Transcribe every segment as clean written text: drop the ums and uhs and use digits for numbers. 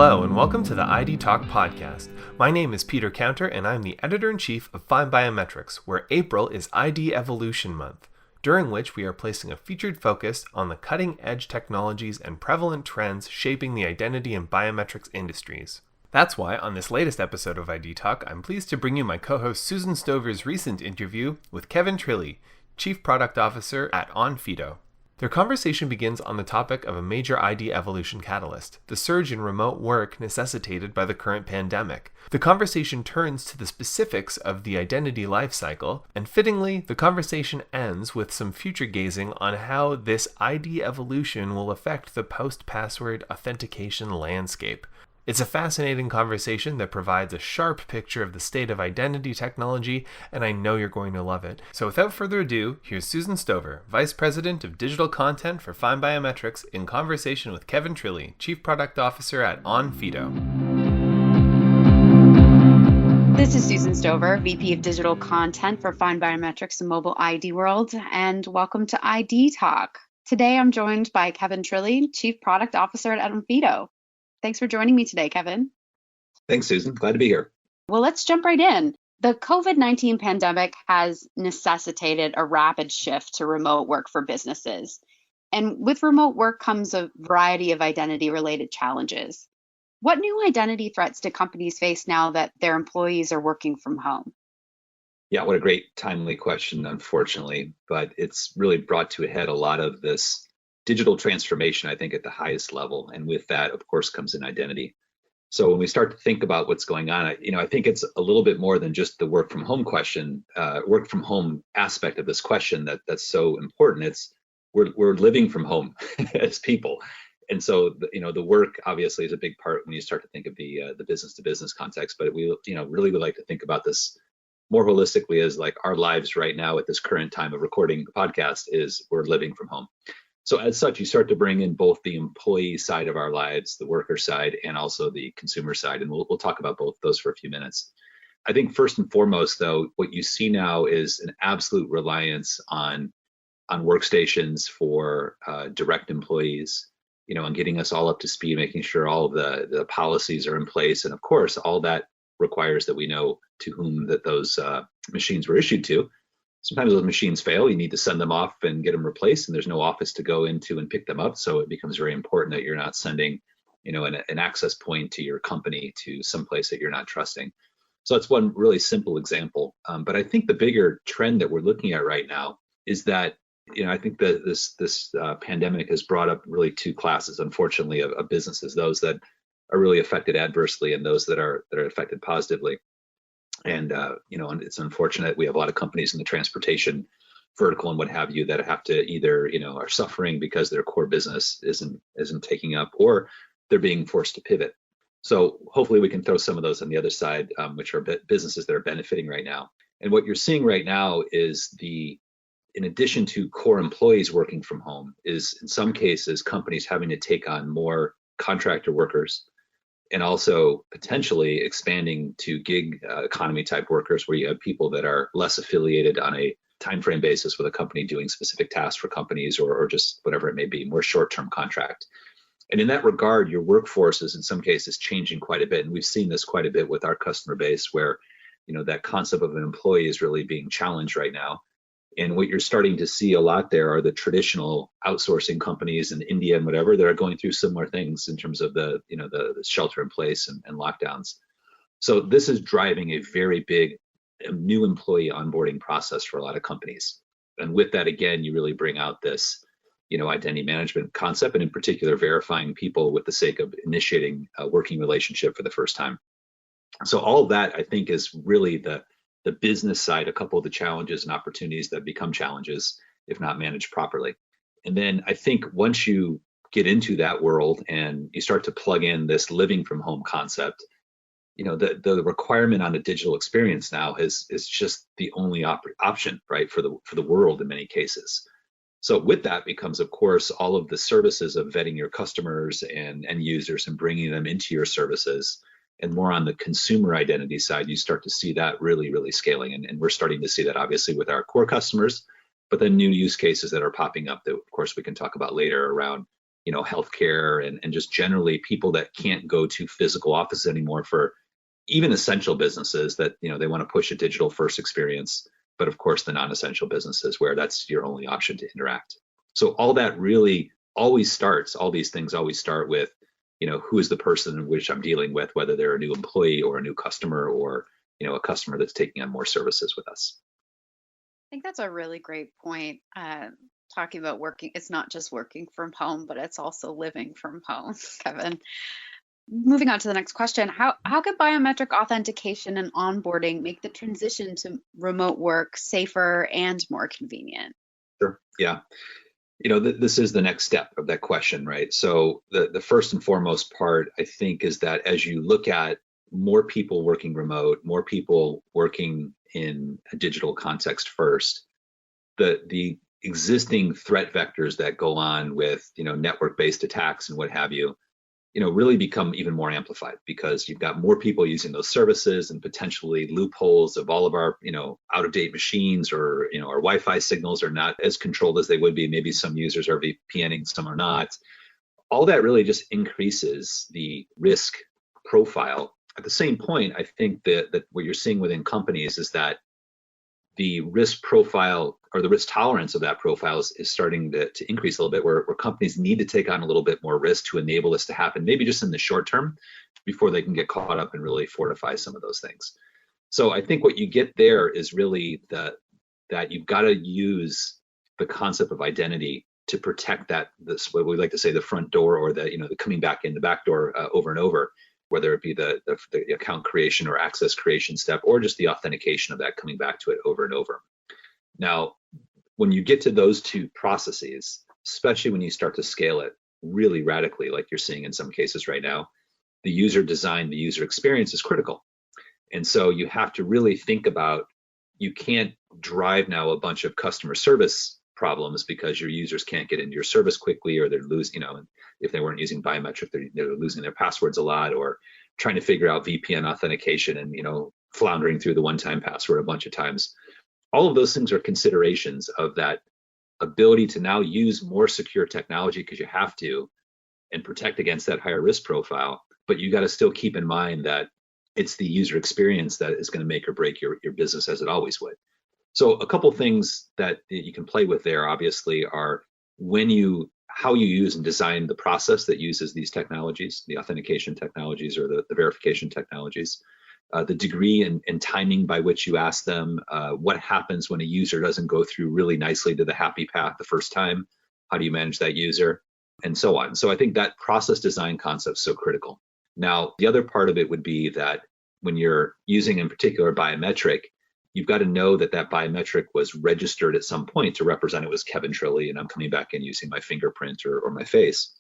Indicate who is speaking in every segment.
Speaker 1: Hello and welcome to the ID Talk podcast. My name is Peter Counter and I'm the editor-in-chief of FindBiometrics, where April is ID Evolution Month, during which we are placing a featured focus on the cutting-edge technologies and prevalent trends shaping the identity and biometrics industries. That's why, on this latest episode of ID Talk, I'm pleased to bring you my co-host Susan Stover's recent interview with Kevin Trilli, Chief Product Officer at Onfido. Their conversation begins on the topic of a major ID evolution catalyst, the surge in remote work necessitated by the current pandemic. The conversation turns to the specifics of the identity lifecycle, and fittingly, the conversation ends with some future gazing on how this ID evolution will affect the post-password authentication landscape. It's a fascinating conversation that provides a sharp picture of the state of identity technology, and I know you're going to love it. So without further ado, here's Susan Stover, Vice President of Digital Content for FindBiometrics, in conversation with Kevin Trilli, Chief Product Officer at Onfido.
Speaker 2: This is Susan Stover, VP of Digital Content for FindBiometrics and Mobile ID World, and welcome to ID Talk. Today I'm joined by Kevin Trilli, Chief Product Officer at Onfido. Thanks for joining me today, Kevin.
Speaker 3: Thanks, Susan. Glad to be here.
Speaker 2: Well, let's jump right in. The COVID-19 pandemic has necessitated a rapid shift to remote work for businesses. And with remote work comes a variety of identity-related challenges. What new identity threats do companies face now that their employees are working from home?
Speaker 3: Yeah, what a great, timely question, unfortunately. But it's really brought to a head a lot of this digital transformation, I think, at the highest level. And with that, of course, comes an identity. So when we start to think about what's going on, I think it's a little bit more than just the work from home question, work from home aspect of this question that's so important. It's we're living from home as people. And so, the work obviously is a big part when you start to think of the business to business context. But we, really would like to think about this more holistically as like our lives right now at this current time of recording the podcast is we're living from home. So as such, you start to bring in both the employee side of our lives, the worker side, and also the consumer side. And we'll talk about both those for a few minutes. I think first and foremost, though, what you see now is an absolute reliance on workstations for direct employees, and getting us all up to speed, making sure all of the policies are in place. And of course, all that requires that we know to whom that those machines were issued to. Sometimes those machines fail. You need to send them off and get them replaced, and there's no office to go into and pick them up. So it becomes very important that you're not sending, an access point to your company to someplace that you're not trusting. So that's one really simple example. But I think the bigger trend that we're looking at right now is that, I think that this pandemic has brought up really two classes, unfortunately, of businesses: those that are really affected adversely and those that are affected positively. And, it's unfortunate we have a lot of companies in the transportation vertical and what have you that have to either, are suffering because their core business isn't taking up, or they're being forced to pivot. So hopefully we can throw some of those on the other side, which are businesses that are benefiting right now. And what you're seeing right now is in addition to core employees working from home, is in some cases companies having to take on more contractor workers, and also potentially expanding to gig economy type workers, where you have people that are less affiliated on a timeframe basis with a company doing specific tasks for companies, or just whatever it may be, more short-term contract. And in that regard, your workforce is in some cases changing quite a bit. And we've seen this quite a bit with our customer base, where that concept of an employee is really being challenged right now. And what you're starting to see a lot there are the traditional outsourcing companies in India and whatever that are going through similar things in terms of the shelter in place and lockdowns. So this is driving a very big new employee onboarding process for a lot of companies. And with that, again, you really bring out this, identity management concept, and in particular, verifying people with the sake of initiating a working relationship for the first time. So all of that, I think, is really the business side, a couple of the challenges and opportunities that become challenges if not managed properly. And then I think once you get into that world and you start to plug in this living from home concept, the requirement on a digital experience now is just the only option, right, for the world in many cases. So with that becomes, of course, all of the services of vetting your customers and end users and bringing them into your services. And more on the consumer identity side, you start to see that really, really scaling. And we're starting to see that obviously with our core customers, but then new use cases that are popping up that, of course, we can talk about later around healthcare and just generally people that can't go to physical offices anymore for even essential businesses that, they want to push a digital first experience, but of course the non-essential businesses where that's your only option to interact. So all that really all these things always start with, who is the person in which I'm dealing with, whether they're a new employee or a new customer or, a customer that's taking on more services with us.
Speaker 2: I think that's a really great point. Talking about working, it's not just working from home, but it's also living from home, Kevin. Moving on to the next question, how could biometric authentication and onboarding make the transition to remote work safer and more convenient?
Speaker 3: Sure. Yeah. This is the next step of that question, right? So the first and foremost part, I think, is that as you look at more people working remote, more people working in a digital context first, the existing threat vectors that go on with, network-based attacks and what have you, really become even more amplified because you've got more people using those services and potentially loopholes of all of our, out-of-date machines or, our Wi-Fi signals are not as controlled as they would be. Maybe some users are VPNing, some are not. All that really just increases the risk profile. At the same point, I think that what you're seeing within companies is that the risk profile or the risk tolerance of that profile is starting to increase a little bit, where companies need to take on a little bit more risk to enable this to happen, maybe just in the short term before they can get caught up and really fortify some of those things. So I think what you get there is really that you've got to use the concept of identity to protect this what we like to say the front door or the coming back in the back door over and over, whether it be the account creation or access creation step or just the authentication of that coming back to it over and over. Now, when you get to those two processes, especially when you start to scale it really radically, like you're seeing in some cases right now, the user design, the user experience is critical. And so you have to really think about, you can't drive now a bunch of customer service problems because your users can't get into your service quickly, or they're losing, if they weren't using biometric, they're losing their passwords a lot, or trying to figure out VPN authentication and, floundering through the one-time password a bunch of times. All of those things are considerations of that ability to now use more secure technology because you have to and protect against that higher risk profile. But you got to still keep in mind that it's the user experience that is going to make or break your business, as it always would. So a couple things that you can play with there, obviously, are how you use and design the process that uses these technologies, the authentication technologies or the verification technologies, the degree and timing by which you ask them, what happens when a user doesn't go through really nicely to the happy path the first time, how do you manage that user, and so on. So I think that process design concept is so critical. Now, the other part of it would be that when you're using, in particular, biometric, you've got to know that biometric was registered at some point to represent it was Kevin Trilli, and I'm coming back in using my fingerprint or my face.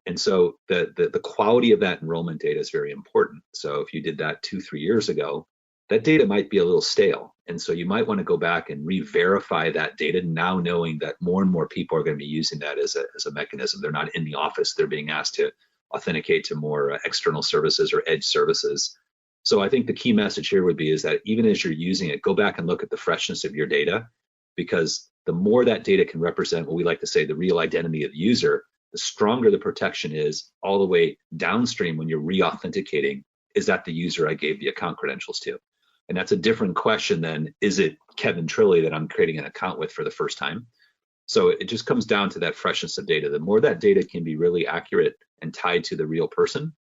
Speaker 3: And so the quality of that enrollment data is very important. So if you did that 2-3 years ago, that data might be a little stale. And so you might want to go back and re-verify that data now, knowing that more and more people are going to be using that as a mechanism. They're not in the office. They're being asked to authenticate to more external services or edge services. So I think the key message here would be is that even as you're using it, go back and look at the freshness of your data, because the more that data can represent what we like to say the real identity of the user, the stronger the protection is all the way downstream when you're re-authenticating. Is that the user I gave the account credentials to? And that's a different question than, is it Kevin Trilli that I'm creating an account with for the first time? So it just comes down to that freshness of data. The more that data can be really accurate and tied to the real person,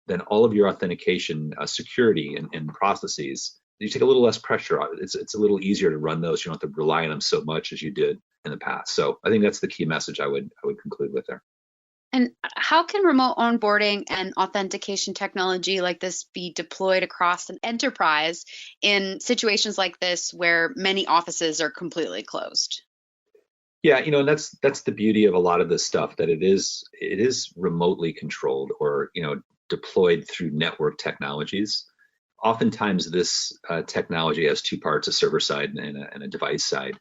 Speaker 3: then all of your authentication security and processes, you take a little less pressure on it. It's a little easier to run those. You don't have to rely on them so much as you did in the past. So I think that's the key message I would conclude with there.
Speaker 2: And how can remote onboarding and authentication technology like this be deployed across an enterprise in situations like this where many offices are completely closed?
Speaker 3: Yeah, and that's the beauty of a lot of this stuff, that it is remotely controlled or deployed through network technologies. Oftentimes this technology has two parts, a server side and a device side.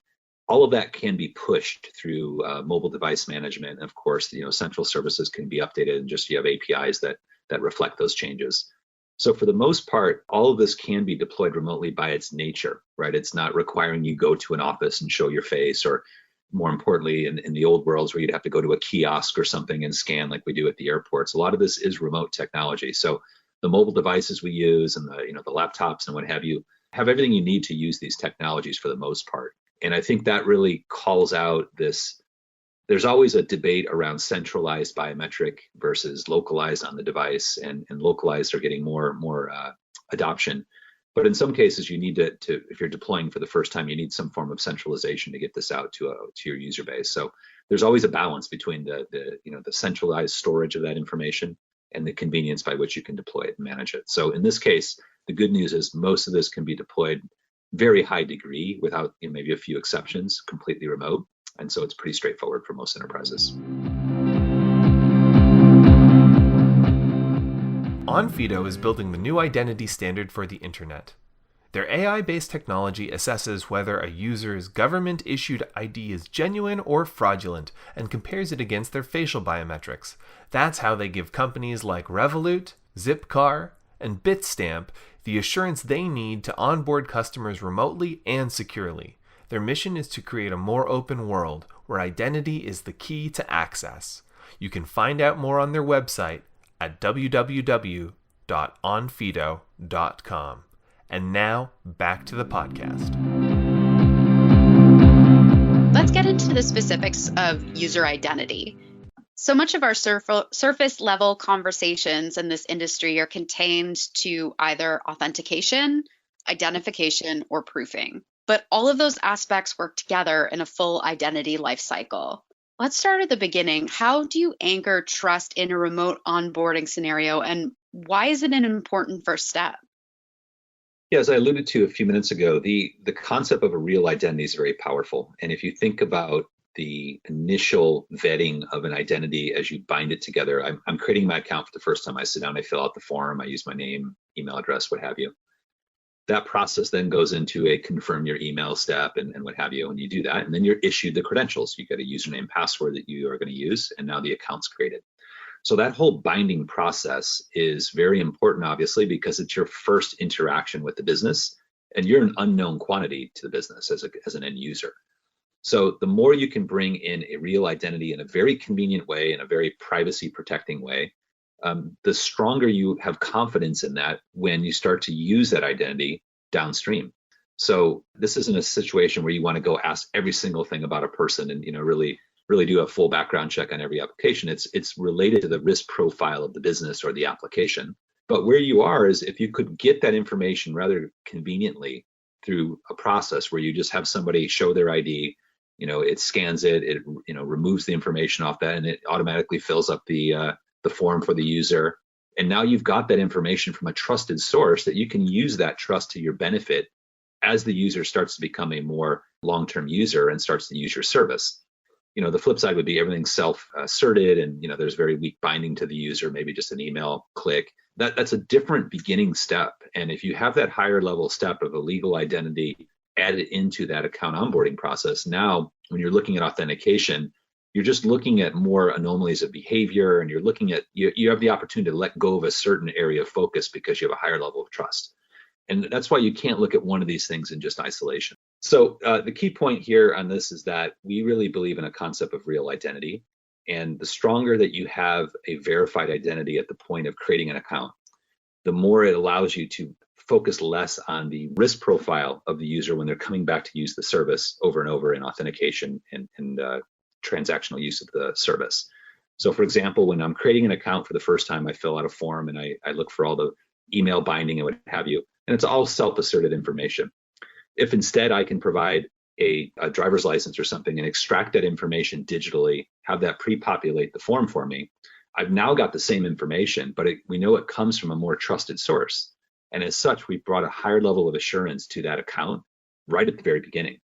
Speaker 3: All of that can be pushed through mobile device management. And of course, central services can be updated, and just you have APIs that reflect those changes. So for the most part, all of this can be deployed remotely by its nature, right? It's not requiring you go to an office and show your face, or more importantly, in the old worlds where you'd have to go to a kiosk or something and scan like we do at the airports. A lot of this is remote technology. So the mobile devices we use and the laptops and what have you have everything you need to use these technologies for the most part. And I think that really calls out this. There's always a debate around centralized biometric versus localized on the device, and localized are getting more adoption. But in some cases, you need to, if you're deploying for the first time, you need some form of centralization to get this out to your user base. So there's always a balance between the centralized storage of that information and the convenience by which you can deploy it and manage it. So in this case, the good news is most of this can be deployed very high degree without maybe a few exceptions, completely remote. And so it's pretty straightforward for most enterprises.
Speaker 1: Onfido is building the new identity standard for the internet. Their AI-based technology assesses whether a user's government-issued ID is genuine or fraudulent and compares it against their facial biometrics. That's how they give companies like Revolut, Zipcar, and Bitstamp the assurance they need to onboard customers remotely and securely. Their mission is to create a more open world where identity is the key to access. You can find out more on their website at www.onfido.com. And now, back to the podcast.
Speaker 2: Let's get into the specifics of user identity. So much of our surface level conversations in this industry are contained to either authentication, identification, or proofing. But all of those aspects work together in a full identity lifecycle. Let's start at the beginning. How do you anchor trust in a remote onboarding scenario, and why is it an important first step?
Speaker 3: Yeah, as I alluded to a few minutes ago, the concept of a real identity is very powerful. And if you think about the initial vetting of an identity as you bind it together, I'm creating my account for the first time. I sit down, I fill out the form, I use my name, email address, what have you. That process then goes into a confirm your email step and what have you. And you do that, and then you're issued the credentials. You get a username, password that you are going to use, and now the account's created. So that whole binding process is very important, obviously, because it's your first interaction with the business, and you're an unknown quantity to the business as an end user. So the more you can bring in a real identity in a very convenient way, in a very privacy protecting way, the stronger you have confidence in that when you start to use that identity downstream. So this isn't a situation where you want to go ask every single thing about a person and really do a full background check on every application. It's related to the risk profile of the business or the application. But where you are is if you could get that information rather conveniently through a process where you just have somebody show their ID, it scans it, removes the information off that, and it automatically fills up the form for the user. And now you've got that information from a trusted source that you can use that trust to your benefit as the user starts to become a more long-term user and starts to use your service. The flip side would be everything's self-asserted and, there's very weak binding to the user, maybe just an email click. That's a different beginning step. And if you have that higher level step of a legal identity added into that account onboarding process, now when you're looking at authentication, you're just looking at more anomalies of behavior, and you're looking at, you have the opportunity to let go of a certain area of focus because you have a higher level of trust. And that's why you can't look at one of these things in just isolation. So the key point here on this is that we really believe in a concept of real identity. And the stronger that you have a verified identity at the point of creating an account, the more it allows you to focus less on the risk profile of the user when they're coming back to use the service over and over in authentication and transactional use of the service. So for example, when I'm creating an account for the first time, I fill out a form and I look for all the email binding and what have you, and it's all self-asserted information. If instead I can provide a driver's license or something and extract that information digitally, have that pre-populate the form for me, I've now got the same information, but we know it comes from a more trusted source. And as such, we've brought a higher level of assurance to that account right at the very beginning.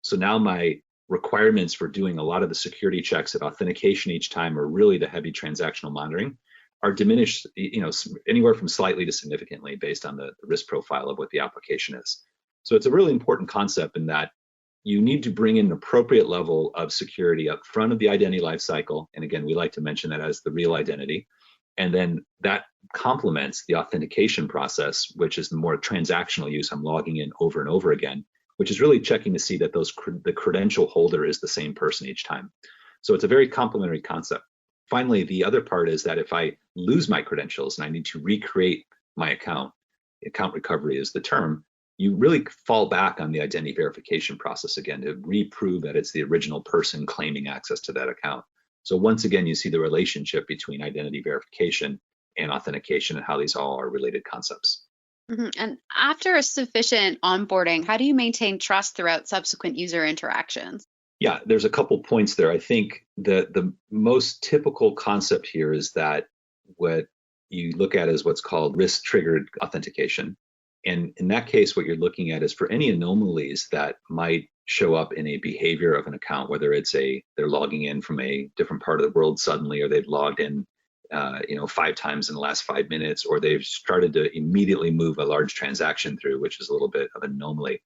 Speaker 3: So now my requirements for doing a lot of the security checks at authentication each time, or really the heavy transactional monitoring, are diminished, anywhere from slightly to significantly based on the risk profile of what the application is. So it's a really important concept in that you need to bring in an appropriate level of security up front of the identity lifecycle. And again, we like to mention that as the real identity. And then that complements the authentication process, which is the more transactional use. I'm logging in over and over again. which is really checking to see that the credential holder is the same person each time. So it's a very complementary concept. Finally, the other part is that if I lose my credentials and I need to recreate my account recovery is the term, you really fall back on the identity verification process again to reprove that it's the original person claiming access to that account. So once again, you see the relationship between identity verification and authentication and how these all are related concepts.
Speaker 2: And after a sufficient onboarding, how do you maintain trust throughout subsequent user interactions?
Speaker 3: Yeah, there's a couple points there. I think the most typical concept here is that what you look at is what's called risk-triggered authentication. And in that case, what you're looking at is for any anomalies that might show up in a behavior of an account, whether it's they're logging in from a different part of the world suddenly, or they've logged in 5 times in the last 5 minutes, or they've started to immediately move a large transaction through, which is a little bit of an anomaly.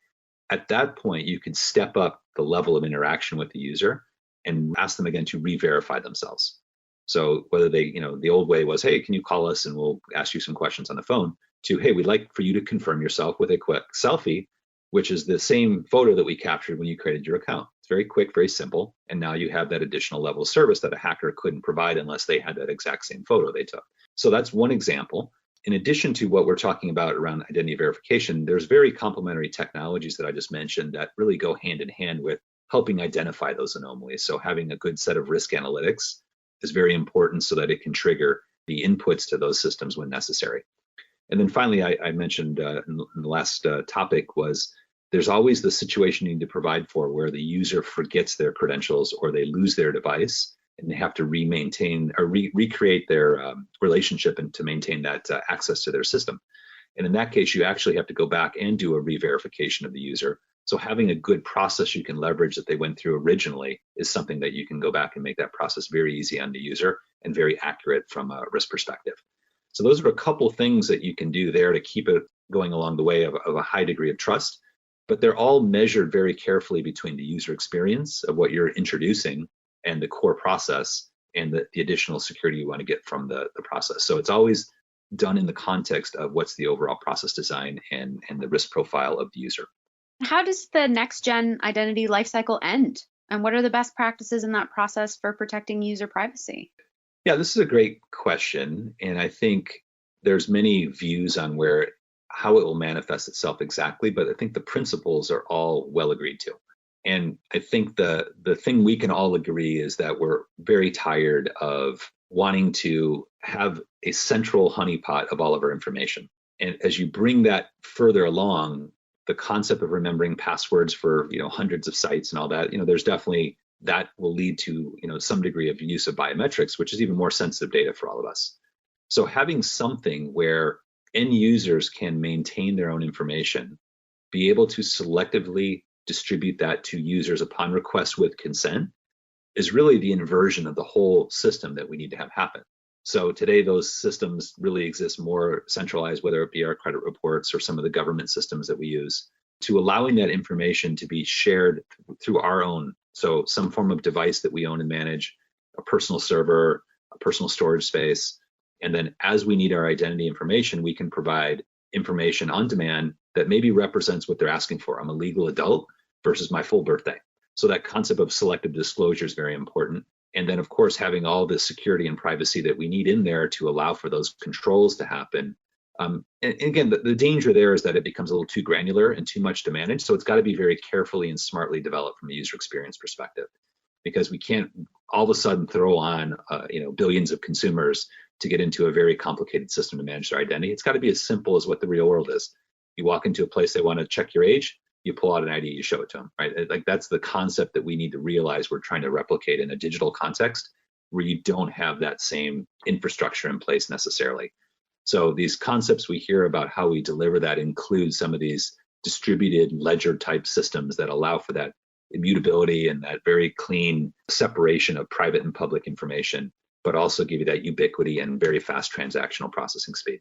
Speaker 3: At that point, you can step up the level of interaction with the user and ask them again to re-verify themselves. So whether the old way was, hey, can you call us and we'll ask you some questions on the phone, to, hey, we'd like for you to confirm yourself with a quick selfie, which is the same photo that we captured when you created your account. It's very quick, very simple. And now you have that additional level of service that a hacker couldn't provide unless they had that exact same photo they took. So that's one example. In addition to what we're talking about around identity verification, there's very complementary technologies that I just mentioned that really go hand in hand with helping identify those anomalies. So having a good set of risk analytics is very important so that it can trigger the inputs to those systems when necessary. And then finally, I mentioned in the last topic was there's always the situation you need to provide for where the user forgets their credentials or they lose their device and they have to re-maintain or recreate their relationship and to maintain that access to their system. And in that case, you actually have to go back and do a re-verification of the user. So having a good process you can leverage that they went through originally is something that you can go back and make that process very easy on the user and very accurate from a risk perspective. So those are a couple things that you can do there to keep it going along the way of a high degree of trust, but they're all measured very carefully between the user experience of what you're introducing and the core process and the additional security you want to get from the process. So it's always done in the context of what's the overall process design and the risk profile of the user.
Speaker 2: How does the next gen identity lifecycle end? And what are the best practices in that process for protecting user privacy?
Speaker 3: Yeah, this is a great question. And I think there's many views on how it will manifest itself exactly, but I think the principles are all well agreed to. And I think the thing we can all agree is that we're very tired of wanting to have a central honeypot of all of our information. And as you bring that further along, the concept of remembering passwords for hundreds of sites and all that, there's definitely that will lead to some degree of use of biometrics, which is even more sensitive data for all of us. So having something where end users can maintain their own information, be able to selectively distribute that to users upon request with consent is really the inversion of the whole system that we need to have happen. So today those systems really exist more centralized, whether it be our credit reports or some of the government systems that we use, to allowing that information to be shared through our own. So some form of device that we own and manage, a personal server, a personal storage space. And then as we need our identity information, we can provide information on demand that maybe represents what they're asking for. I'm a legal adult versus my full birthday. So that concept of selective disclosure is very important. And then, of course, having all the security and privacy that we need in there to allow for those controls to happen. And again, the danger there is that it becomes a little too granular and too much to manage. So it's got to be very carefully and smartly developed from a user experience perspective, because we can't all of a sudden throw on billions of consumers to get into a very complicated system to manage their identity. It's got to be as simple as what the real world is. You walk into a place, they want to check your age, you pull out an ID, you show it to them, right? Like that's the concept that we need to realize we're trying to replicate in a digital context where you don't have that same infrastructure in place necessarily. So these concepts we hear about how we deliver that include some of these distributed ledger type systems that allow for that immutability and that very clean separation of private and public information, but also give you that ubiquity and very fast transactional processing speed.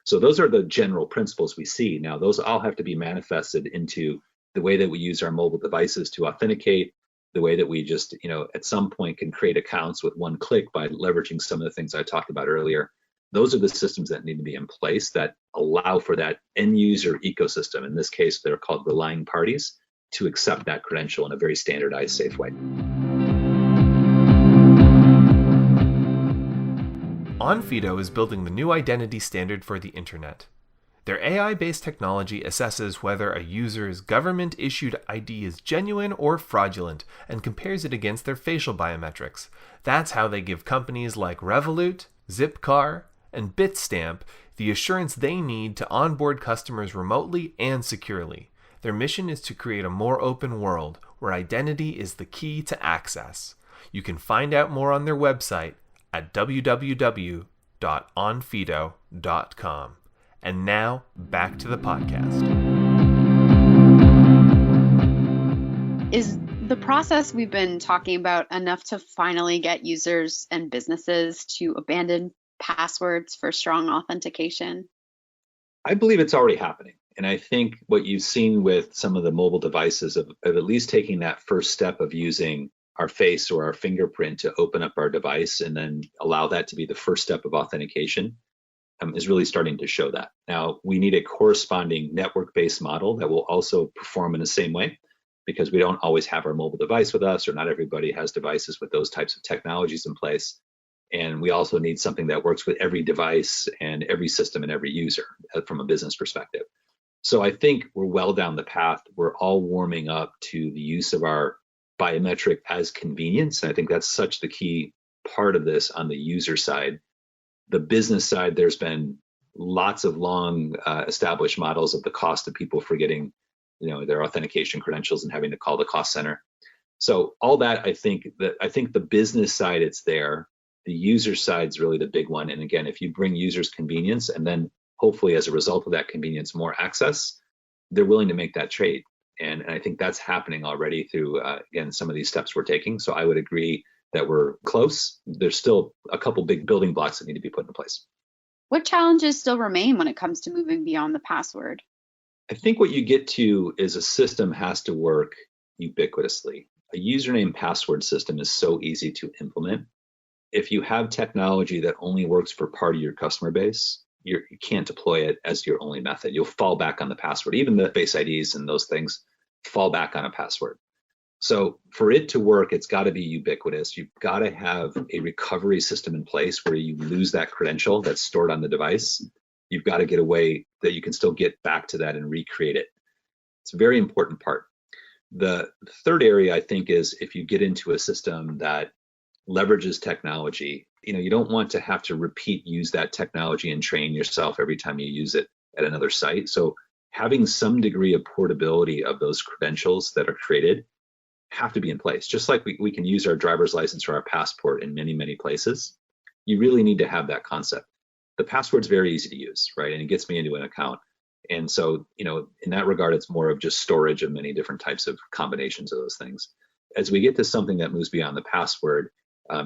Speaker 3: So those are the general principles we see. Now, those all have to be manifested into the way that we use our mobile devices to authenticate, the way that we just, at some point can create accounts with one click by leveraging some of the things I talked about earlier. Those are the systems that need to be in place that allow for that end user ecosystem. In this case, they're called relying parties to accept that credential in a very standardized, safe way.
Speaker 1: Onfido is building the new identity standard for the internet. Their AI-based technology assesses whether a user's government-issued ID is genuine or fraudulent and compares it against their facial biometrics. That's how they give companies like Revolut, Zipcar, and Bitstamp the assurance they need to onboard customers remotely and securely. Their mission is to create a more open world where identity is the key to access. You can find out more on their website at www.onfido.com. And now, back to the podcast.
Speaker 2: Is the process we've been talking about enough to finally get users and businesses to abandon passwords for strong authentication?
Speaker 3: I believe it's already happening. And I think what you've seen with some of the mobile devices of at least taking that first step of using our face or our fingerprint to open up our device and then allow that to be the first step of authentication is really starting to show that. Now, we need a corresponding network-based model that will also perform in the same way, because we don't always have our mobile device with us, or not everybody has devices with those types of technologies in place. And we also need something that works with every device and every system and every user from a business perspective. So I think we're well down the path. We're all warming up to the use of our biometric as convenience. And I think that's such the key part of this on the user side. The business side, there's been lots of long established models of the cost of people forgetting, their authentication credentials and having to call the cost center. So all that, I think the business side, it's there. The user side's really the big one. And again, if you bring users convenience and then hopefully as a result of that convenience, more access, they're willing to make that trade. And I think that's happening already through, again, some of these steps we're taking. So I would agree that we're close. There's still a couple big building blocks that need to be put in place.
Speaker 2: What challenges still remain when it comes to moving beyond the password?
Speaker 3: I think what you get to is a system has to work ubiquitously. A username password system is so easy to implement. If you have technology that only works for part of your customer base, you can't deploy it as your only method. You'll fall back on the password. Even the Face IDs and those things fall back on a password. So for it to work, it's got to be ubiquitous. You've got to have a recovery system in place where you lose that credential that's stored on the device. You've got to get a way that you can still get back to that and recreate it. It's a very important part. The third area, I think, is if you get into a system that leverages technology, you don't want to have to use that technology and train yourself every time you use it at another site. So having some degree of portability of those credentials that are created have to be in place. Just like we can use our driver's license or our passport in many, many places, you really need to have that concept. The password's very easy to use, right? And it gets me into an account. And so, in that regard, it's more of just storage of many different types of combinations of those things. As we get to something that moves beyond the password,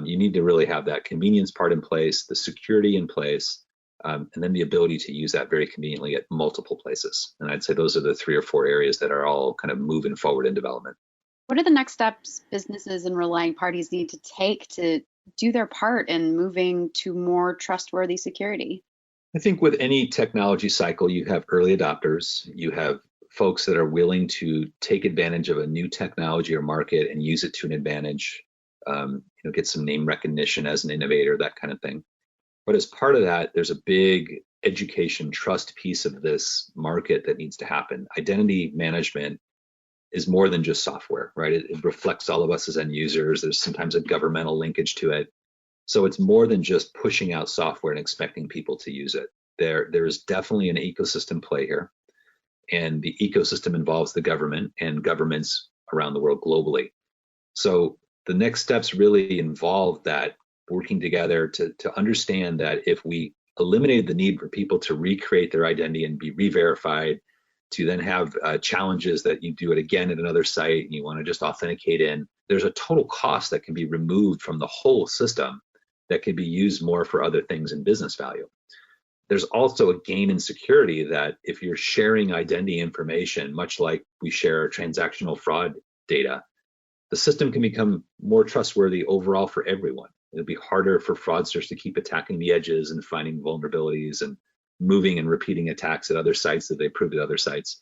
Speaker 3: you need to really have that convenience part in place, the security in place, and then the ability to use that very conveniently at multiple places. And I'd say those are the 3 or 4 areas that are all kind of moving forward in development.
Speaker 2: What are the next steps businesses and relying parties need to take to do their part in moving to more trustworthy security?
Speaker 3: I think with any technology cycle, you have early adopters, you have folks that are willing to take advantage of a new technology or market and use it to an advantage, get some name recognition as an innovator, that kind of thing. But as part of that, there's a big education trust piece of this market that needs to happen. Identity management is more than just software, right? It reflects all of us as end users. There's sometimes a governmental linkage to it. So it's more than just pushing out software and expecting people to use it. There is definitely an ecosystem play here. And the ecosystem involves the government and governments around the world globally. So the next steps really involve that working together to understand that if we eliminated the need for people to recreate their identity and be re-verified, to then have challenges that you do it again at another site and you want to just authenticate in, there's a total cost that can be removed from the whole system that can be used more for other things in business value. There's also a gain in security that if you're sharing identity information, much like we share transactional fraud data, the system can become more trustworthy overall for everyone. It'll be harder for fraudsters to keep attacking the edges and finding vulnerabilities and moving and repeating attacks at other sites that they proved at other sites.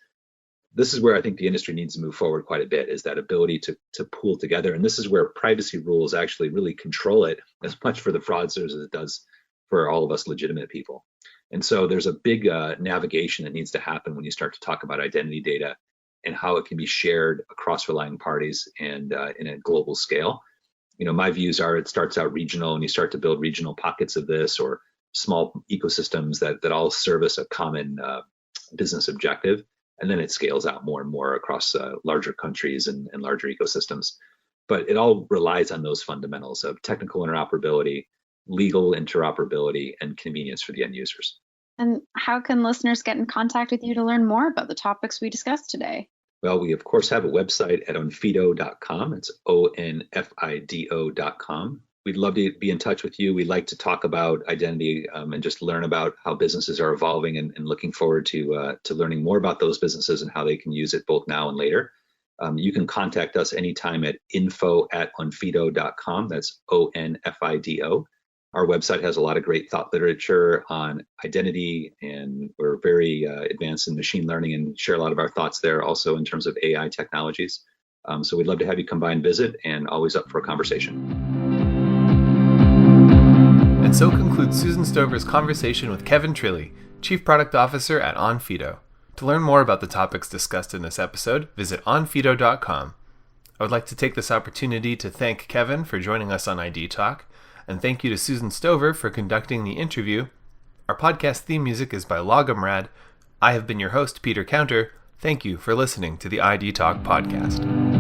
Speaker 3: this is where I think the industry needs to move forward quite a bit, is that ability to pool together. And this is where privacy rules actually really control it as much for the fraudsters as it does for all of us legitimate people. And so there's a big navigation that needs to happen when you start to talk about identity data and how it can be shared across relying parties and in a global scale. My views are it starts out regional, and you start to build regional pockets of this, or small ecosystems that all service a common business objective. And then it scales out more and more across larger countries and larger ecosystems. But it all relies on those fundamentals of technical interoperability, legal interoperability, and convenience for the end users.
Speaker 2: And how can listeners get in contact with you to learn more about the topics we discussed today?
Speaker 3: Well, we of course have a website at onfido.com. It's onfido.com. We'd love to be in touch with you. We'd like to talk about identity and just learn about how businesses are evolving, and looking forward to learning more about those businesses and how they can use it both now and later. You can contact us anytime at info@onfido.com. That's ONFIDO. Our website has a lot of great thought literature on identity, and we're very advanced in machine learning and share a lot of our thoughts there also in terms of AI technologies. So we'd love to have you come by and visit, and always up for a conversation.
Speaker 1: And so concludes Susan Stover's conversation with Kevin Trilli, Chief Product Officer at Onfido. To learn more about the topics discussed in this episode, visit onfido.com. I would like to take this opportunity to thank Kevin for joining us on ID Talk, and thank you to Susan Stover for conducting the interview. Our podcast theme music is by Logomrad. I have been your host, Peter Counter. Thank you for listening to the ID Talk podcast.